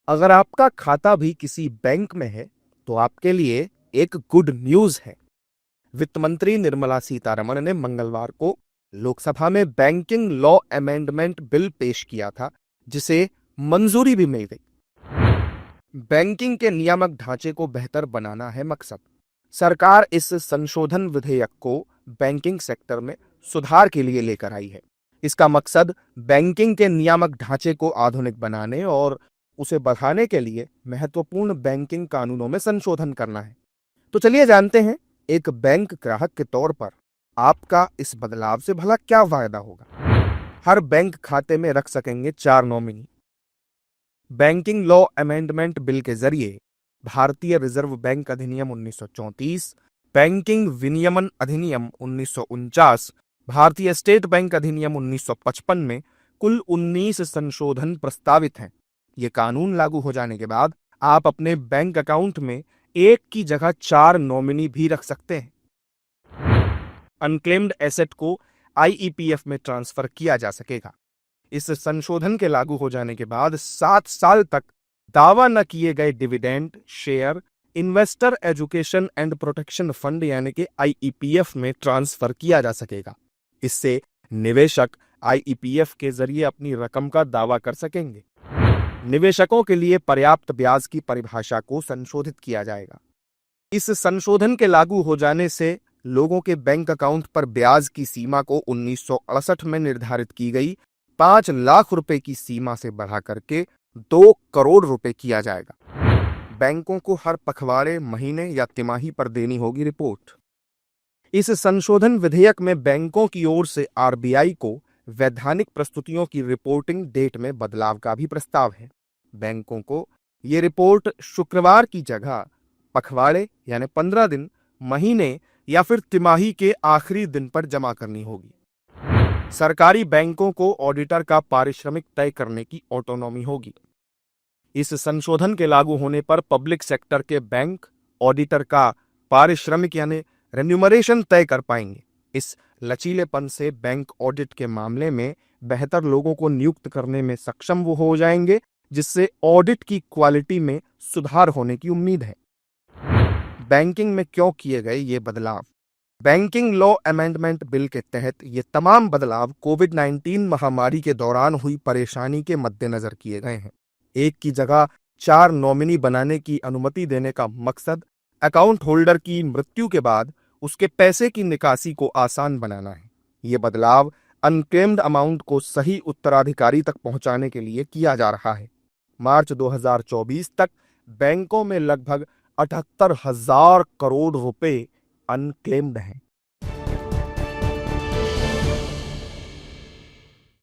अगर आपका खाता भी किसी बैंक में है तो आपके लिए एक गुड न्यूज है। वित्त मंत्री निर्मला सीतारमण ने मंगलवार को लोकसभा में बैंकिंग लॉ अमेंडमेंट बिल पेश किया था, जिसे मंजूरी भी मिल गई। बैंकिंग के नियामक ढांचे को बेहतर बनाना है मकसद। सरकार इस संशोधन विधेयक को बैंकिंग सेक्टर में सुधार के लिए लेकर आई है। इसका मकसद बैंकिंग के नियामक ढांचे को आधुनिक बनाने और उसे बढ़ाने के लिए महत्वपूर्ण बैंकिंग कानूनों में संशोधन करना है। तो चलिए जानते हैं, एक बैंक ग्राहक के तौर पर आपका इस बदलाव से भला क्या फायदा होगा। हर बैंक खाते में रख सकेंगे 4 nominee. Banking law amendment bill के जरिए भारतीय रिजर्व बैंक अधिनियम 1934, बैंकिंग विनियमन अधिनियम 1949, भारतीय स्टेट बैंक अधिनियम 1955 में कुल 19 संशोधन प्रस्तावित हैं। ये कानून लागू हो जाने के बाद आप अपने बैंक अकाउंट में एक की जगह 4 नॉमिनी भी रख सकते हैं। अनक्लेम्ड एसेट को आईईपीएफ में ट्रांसफर किया जा सकेगा। इस संशोधन के लागू हो जाने के बाद 7 साल तक दावा न किए गए dividend, share, investor education and protection fund यानी कि आईईपीएफ में ट्रांसफर किया जा सकेगा। इससे निवेशक आईईपीएफ के जरिए अपनी रकम का दावा कर सकेंगे। निवेशकों के लिए पर्याप्त ब्याज की परिभाषा को संशोधित किया जाएगा। इस संशोधन के लागू हो जाने से लोगों के बैंक अकाउंट पर ब्याज की सीमा को 1968 में निर्धारित की गई 5 लाख रुपए की सीमा से बढ़ा करके 2 करोड़ रुपए किया जाएगा। बैंकों को हर पखवाड़े, महीने या तिमाही पर देनी होगी रिपोर्ट। इस संशोधन विधेयक में बैंकों की ओर से आरबीआई को वैधानिक प्रस्तुतियों की रिपोर्टिंग डेट में बदलाव का भी प्रस्ताव है। बैंकों को ये रिपोर्ट शुक्रवार की जगह पखवाड़े यानी 15 दिन, महीने या फिर तिमाही के आखिरी दिन पर जमा करनी होगी। सरकारी बैंकों को ऑडिटर का पारिश्रमिक तय करने की ऑटोनॉमी होगी। इस संशोधन के लागू होने पर पब्लिक सेक्टर के बैंक ऑडिटर का पारिश्रमिक यानी रेन्यूमरेशन तय कर पाएंगे। इस लचीलेपन से बैंक ऑडिट के मामले में बेहतर लोगों को नियुक्त करने में सक्षम वो हो जाएंगे, जिससे ऑडिट की क्वालिटी में सुधार होने की उम्मीद है। बैंकिंग में क्यों किए गए ये बदलाव? बैंकिंग लॉ अमेंडमेंट बिल के तहत ये तमाम बदलाव कोविड-19 महामारी के दौरान हुई परेशानी के मद्देनजर किए गए हैं। एक की जगह 4 नॉमिनी बनाने की अनुमति देने का मकसद अकाउंट होल्डर की मृत्यु के बाद उसके पैसे की निकासी को आसान बनाना है। ये बदलाव अनक्लेम्ड अमाउंट को सही उत्तराधिकारी तक पहुंचाने के लिए किया जा रहा है। मार्च 2024 तक बैंकों में लगभग 78,000 करोड़ रुपए अनक्लेम्ड हैं।